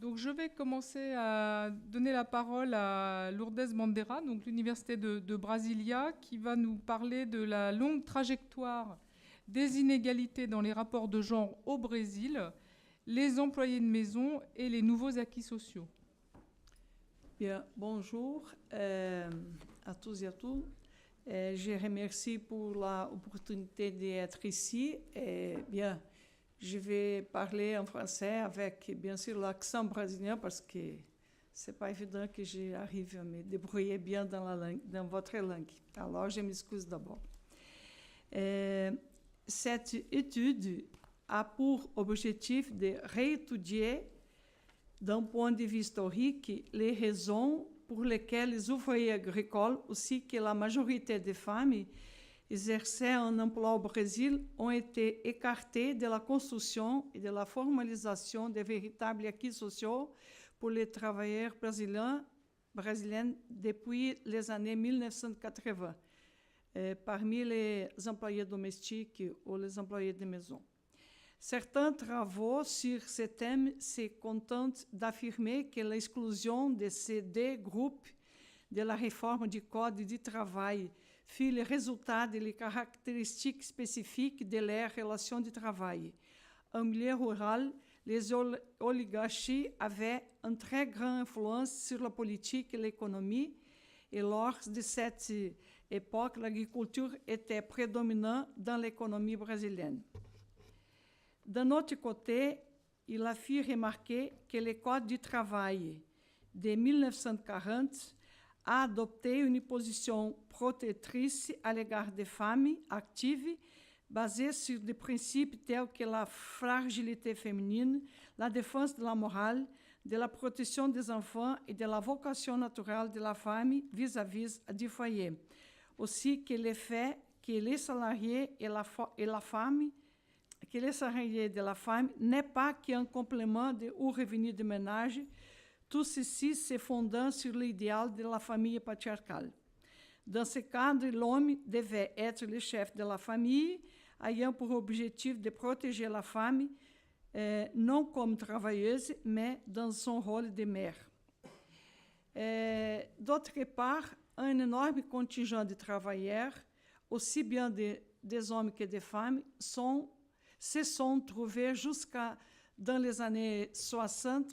Donc, je vais commencer à donner la parole à Lourdes Bandeira, donc l'Université de Brasilia, qui va nous parler de la longue trajectoire des inégalités dans les rapports de genre au Brésil, les employés de maison et les nouveaux acquis sociaux. Bien, bonjour à tous et à toutes. Je remercie pour l'opportunité d'être ici. Bien, je vais parler en français avec, bien sûr, l'accent brésilien parce que c'est pas évident que j'arrive à me débrouiller bien dans votre langue. Alors, je m'excuse d'abord. Cette étude a pour objectif de réétudier d'un point de vue historique les raisons pour lesquelles les ouvriers agricoles, ainsi que la majorité des femmes exerçant un emploi au Brésil, ont été écartés de la construction et de la formalisation des véritables acquis sociaux pour les travailleurs brésiliens depuis les années 1980, parmi les employés domestiques ou les employés de maison. Certains travaux sur ce thème se contentent d'affirmer que l'exclusion de ces deux groupes de la réforme du Code du travail fut le résultat des caractéristiques spécifiques de leurs relations de travail. En milieu rural, les oligarchies avaient une très grande influence sur la politique et l'économie, et lors de cette époque, l'agriculture était prédominante dans l'économie brésilienne. D'un autre côté, il a fait remarquer que le Code du travail de 1940 a adopté une position protectrice à l'égard des femmes actives, basée sur des principes tels que la fragilité féminine, la défense de la morale, de la protection des enfants et de la vocation naturelle de la femme vis-à-vis du foyer. Aussi que le fait que les salariés et la femme que les salariés de la femme n'est pas qu'un complément au revenu de ménage, tout ceci se fondant sur l'idéal de la famille patriarcale. Dans ce cadre, l'homme devait être le chef de la famille, ayant pour objectif de protéger la femme, non comme travailleuse, mais dans son rôle de mère. D'autre part, un énorme contingent de travailleurs, aussi bien des hommes que des femmes, se sont trouvés jusqu'à dans les années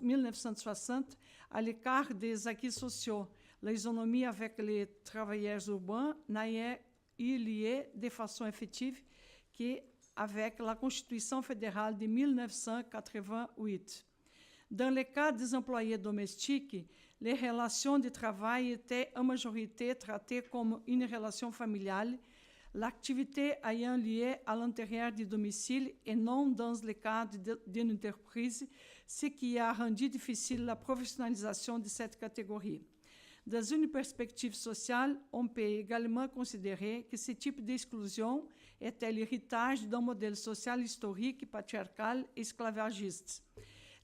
1960, à l'écart des acquis sociaux. L'isonomie avec les travailleurs urbains n'a eu lieu de façon effective qu'avec la Constitution fédérale de 1988. Dans le cas des employés domestiques, les relations de travail étaient en majorité traitées comme une relation familiale, l'activité ayant lieu à l'intérieur du domicile et non dans le cadre d'une entreprise, ce qui a rendu difficile la professionnalisation de cette catégorie. Dans une perspective sociale, on peut également considérer que ce type d'exclusion était l'héritage d'un modèle social historique, patriarcal et esclavagiste.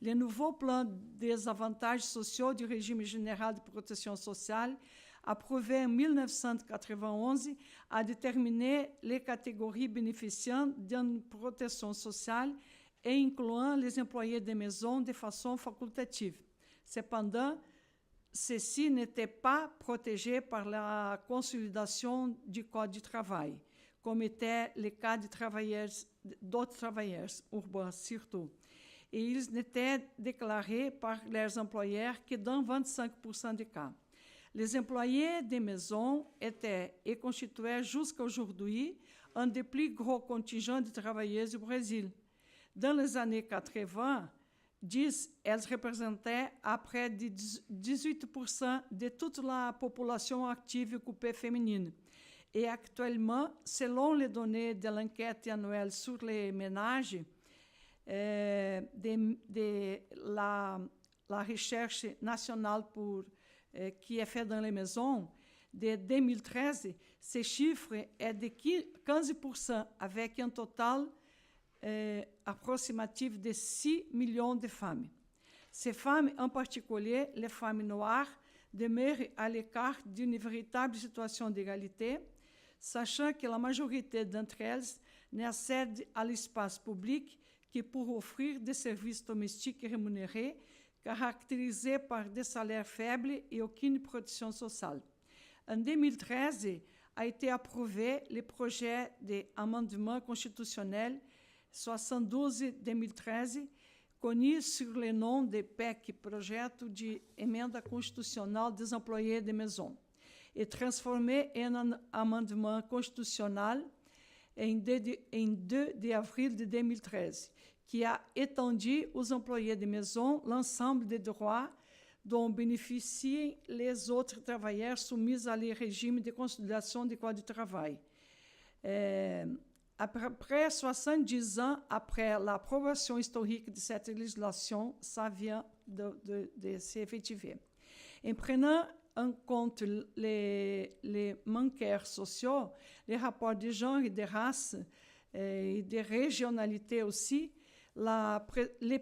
Le nouveau plan des avantages sociaux du régime général de protection sociale, approuvé en 1991, a déterminé les catégories bénéficiant d'une protection sociale et incluant les employés de maison de façon facultative. Cependant, ceux-ci n'étaient pas protégés par la consolidation du Code du travail, comme était le cas d'autres travailleurs urbains surtout. Et ils n'étaient déclarés par leurs employeurs que dans 25% des cas. Les employés des maisons étaient et constituaient jusqu'à aujourd'hui un des plus gros contingents de travailleuses au Brésil. Dans les années 80, elles représentaient à près de 18% de toute la population active occupée féminine. Et actuellement, selon les données de l'enquête annuelle sur les ménages, de la recherche nationale qui est faite dans les maisons, de 2013, ce chiffre est de 15%, avec un total approximatif de 6 millions de femmes. Ces femmes, en particulier les femmes noires, demeurent à l'écart d'une véritable situation d'égalité, sachant que la majorité d'entre elles n'accèdent à l'espace public que pour offrir des services domestiques rémunérés, caractérisée par des salaires faibles et aucune protection sociale. En 2013, a été approuvé le projet d'amendement constitutionnel 72-2013, connu sur le nom de PEC, Projeto de Emenda Constitucional des Employés de Maison, et transformé en un amendement constitutionnel en 2 avril de 2013, qui a étendu aux employés de maison l'ensemble des droits dont bénéficient les autres travailleurs soumis à les régimes de consolidation du Code du travail. Après 70 ans après l'approbation historique de cette législation, ça vient de s'effectuer. En prenant en compte les manqueurs sociaux, les rapports de genre et de race et de régionalité aussi, les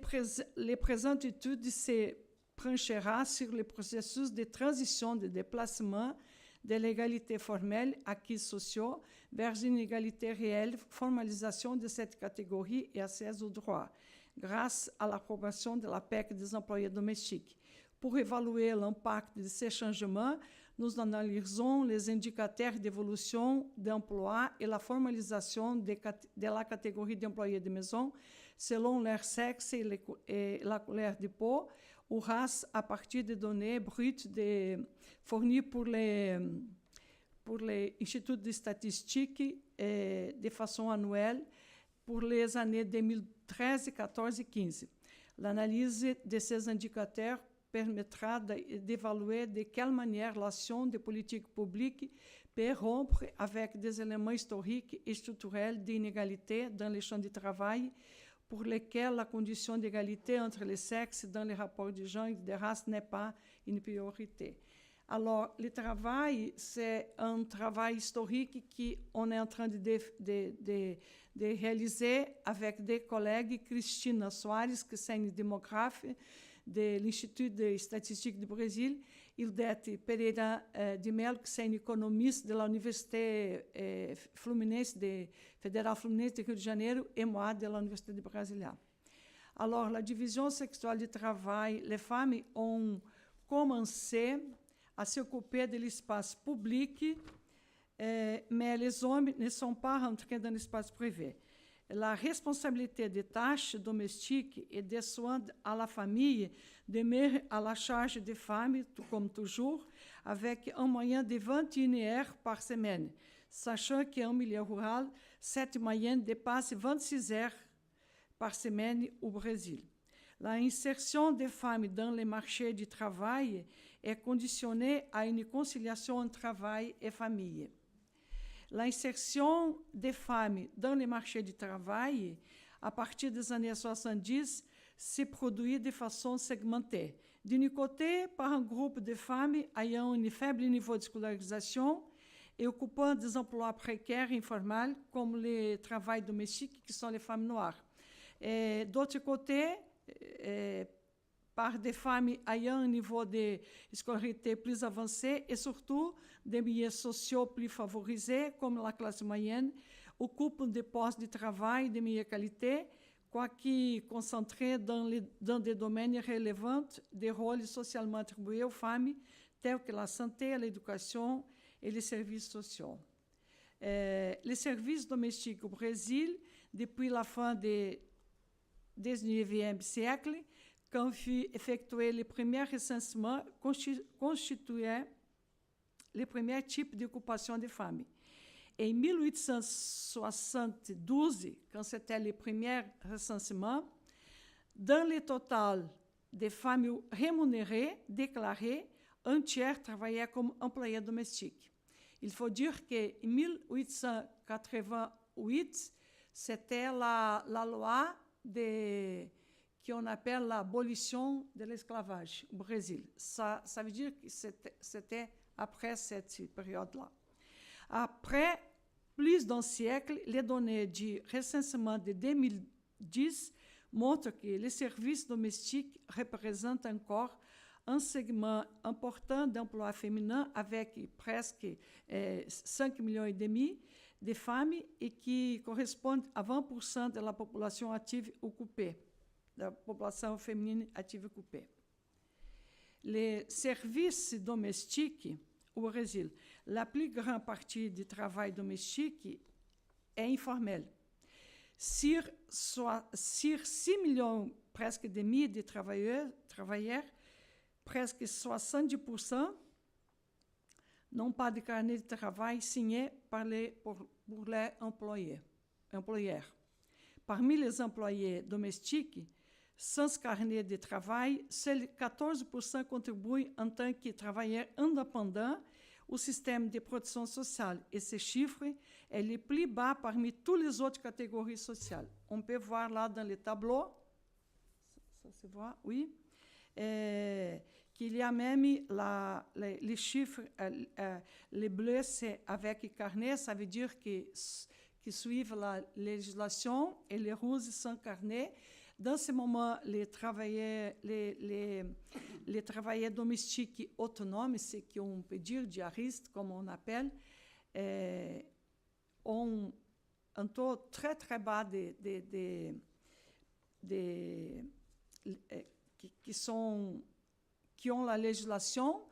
présentes études se penchera sur le processus de transition de déplacement de l'égalité formelle, acquis sociaux, vers une égalité réelle, formalisation de cette catégorie et accès aux droits, grâce à l'approbation de la PEC des employés domestiques. Pour évaluer l'impact de ces changements, nous analysons les indicateurs d'évolution d'emploi et la formalisation de la catégorie d'employés de maison selon leur sexe et la couleur de peau ou race à partir des données brutes fournies pour les instituts de statistiques de façon annuelle pour les années 2013, 14 et 15. L'analyse de ces indicateurs permettra d'évaluer de quelle manière l'action des politiques publiques peut rompre avec des éléments historiques et structurels d'inégalité dans les champs de travail pour lesquels la condition d'égalité entre les sexes dans les rapports de genre et de race n'est pas une priorité. Alors, le travail, c'est un travail historique qu'on est en train de réaliser avec des collègues, Cristina Soares, que c'est une démographe de l'Institut de statistique du Brésil, Ildete Pereira de Melo, que c'est une économiste de l'Université Federal Fluminense de Rio de Janeiro, et moi, de l'Université de Brasilia. Alors, la division sexuelle du travail, les femmes ont commencé à s'occuper de l'espace public, mais les hommes ne sont pas rentrés dans l'espace privé. La responsabilité des tâches domestiques et des soins à la famille demeure à la charge des femmes, comme toujours, avec un moyen de 21 heures par semaine, sachant qu'en milieu rural, cette moyenne dépasse 26 heures par semaine au Brésil. L'insertion des femmes dans le marché du travail est conditionnée à une conciliation entre travail et famille. L'insertion des femmes dans le marché du travail, à partir des années 70, se produit de façon segmentée. D'un côté, par un groupe de femmes ayant un faible niveau de scolarisation et occupant des emplois précaires et informals, comme le travail domestique, qui sont les femmes noires. Et d'autre côté, par des femmes ayant un niveau de scolarité plus avancé et surtout des milieux sociaux plus favorisés, comme la classe moyenne, occupent des postes de travail de meilleure qualité, quoique concentrés dans des domaines relevant des rôles socialement attribués aux femmes, tels que la santé, l'éducation et les services sociaux. Les services domestiques au Brésil, depuis la fin du XIXe siècle, quand fut effectué le premier recensement, constituait le premier type d'occupation des femmes. En 1872, quand c'était le premier recensement, dans le total des femmes rémunérées, déclarées, un tiers travaillait comme employé domestique. Il faut dire qu'en 1888, c'était la loi qu'on appelle l'abolition de l'esclavage au Brésil. Ça veut dire que c'était après cette période-là. Après plus d'un siècle, les données du recensement de 2010 montrent que les services domestiques représentent encore un segment important d'emplois féminins avec presque 5,5 millions de femmes et qui correspondent à 20% de la population active occupée, de la population féminine active occupée. Les services domestiques au Brésil, la plus grande partie du travail domestique est informel. Sur 6 millions presque demi de travailleurs, presque 70% n'ont pas de carnet de travail signé pour les employeurs. Parmi les employés domestiques, sans carnet de travail, seuls 14% contribuent en tant que travailleurs indépendants au système de protection sociale. Et ce chiffre est le plus bas parmi toutes les autres catégories sociales. On peut voir là dans le tableau, ça se voit, oui, qu'il y a même les chiffres, les bleus, c'est avec carnet, ça veut dire qu'ils suivent la législation, et les rouges sans carnet. Dans ce moment, les travailleurs domestiques autonomes, ce qu'on peut dire diaristes, comme on appelle, ont un taux très très bas qui ont la législation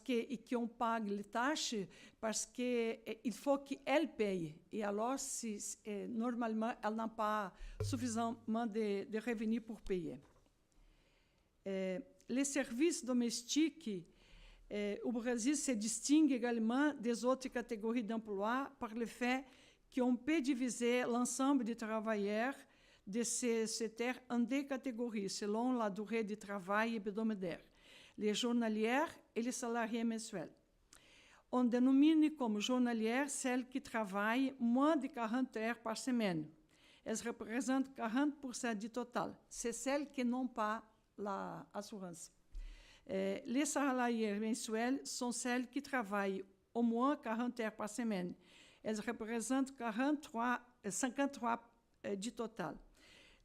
et qui ont payé les tâches parce qu'il faut qu'elles payent. Et alors, normalement, elles n'ont pas suffisamment de revenus pour payer. Les services domestiques au Brésil se distinguent également des autres catégories d'emploi par le fait qu'on peut diviser l'ensemble des travailleurs de ces secteurs en deux catégories selon la durée du travail hebdomadaire, les journalières et les salariés mensuels. On dénomine comme journalières celles qui travaillent moins de 40 heures par semaine. Elles représentent 40% du total. C'est celles qui n'ont pas l'assurance. Les salariés mensuels sont celles qui travaillent au moins 40 heures par semaine. Elles représentent 53% du total.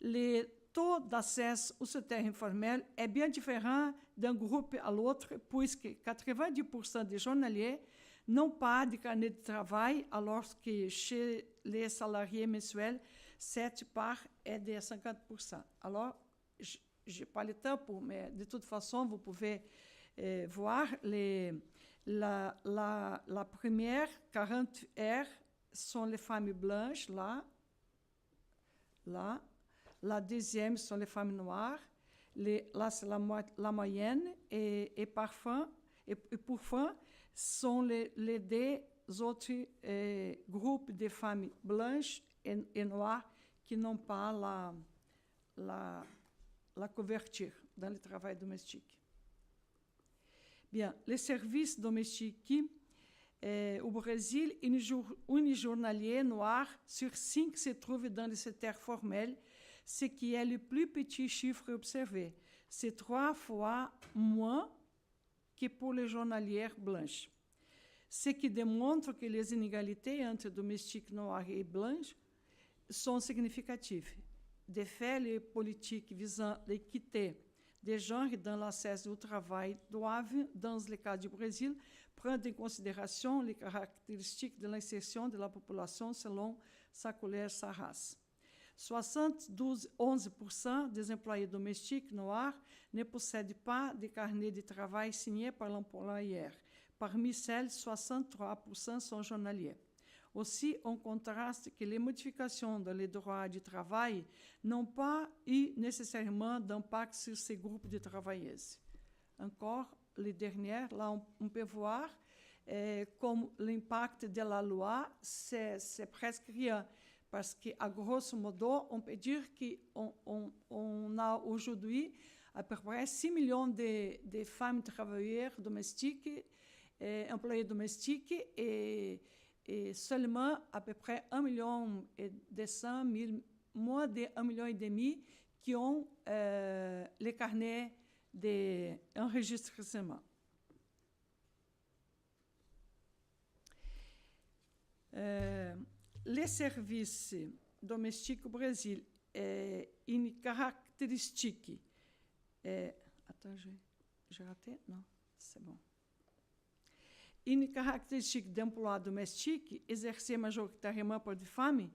Le taux d'accès au secteur informel est bien différent d'un groupe à l'autre, puisque 90% des journaliers n'ont pas de carnet de travail, alors que chez les salariés mensuels, cette part est de 50%. Alors, je n'ai pas le temps mais de toute façon, vous pouvez voir la première 40 heures sont les femmes blanches, là. La deuxième sont les femmes noires. Là, c'est la moyenne. Et parfois, sont les deux autres groupes de femmes blanches et noires qui n'ont pas la couverture dans le travail domestique. Bien, les services domestiques au Brésil, une journalier noir sur 5 se trouve dans le secteur formel, ce qui est le plus petit chiffre observé. C'est 3 fois moins que pour les journalières blanches. Ce qui démontre que les inégalités entre domestiques noirs et blanches sont significatives. De fait, les politiques visant l'équité des genres dans l'accès au travail doivent, dans le cas du Brésil, prendre en considération les caractéristiques de l'insertion de la population selon sa couleur, sa race. 71% des employés domestiques noirs ne possèdent pas de carnet de travail signé par l'employeur. Parmi celles, 63% sont journaliers. Aussi, on contraste que les modifications dans les droits du travail n'ont pas eu nécessairement d'impact sur ces groupes de travailleuses. Encore, les dernières, là, on peut voir comme l'impact de la loi, c'est presque rien. Parce qu'à grosso modo, on peut dire qu'on a aujourd'hui à peu près 6 millions de femmes travailleurs domestiques, employés domestiques, et seulement à peu près 1,2 million, moins de 1,5 million qui ont les carnets d'enregistrement. Les services domestiques au Brésil, une caractéristique. Attends, j'ai raté? Non, c'est bon. Une caractéristique d'emploi domestique exercée majoritairement par des femmes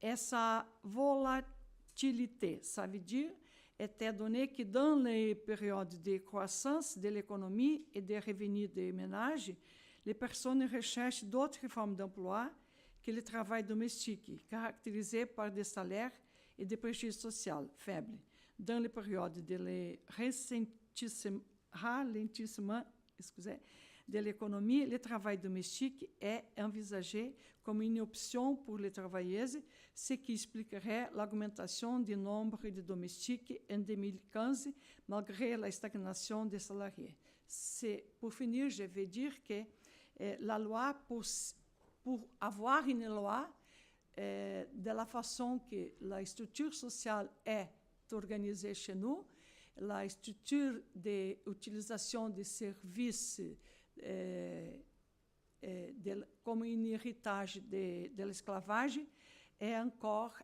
est sa volatilité. Ça veut dire étant donné que dans les périodes de croissance de l'économie et des revenus des ménages, les personnes recherchent d'autres formes d'emploi que le travail domestique, caractérisé par des salaires et des préjudices sociaux faibles. Dans les périodes de ralentissement de l'économie, le travail domestique est envisagé comme une option pour les travailleuses, ce qui expliquerait l'augmentation du nombre de domestiques en 2015, malgré la stagnation des salariés. Pour finir, je vais dire que la loi, pour avoir une loi, de la façon que la structure sociale est organisée chez nous, la structure d'utilisation des services comme un héritage de l'esclavage est encore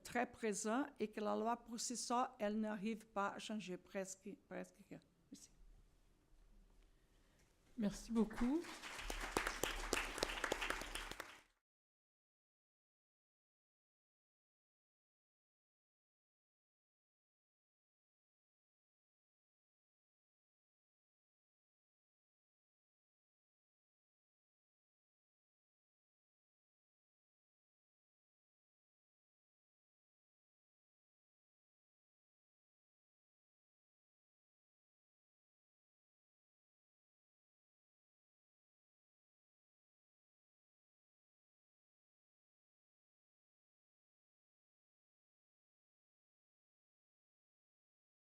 très présent et que la loi pour si ça, elle n'arrive pas à changer presque rien. Merci. Merci beaucoup.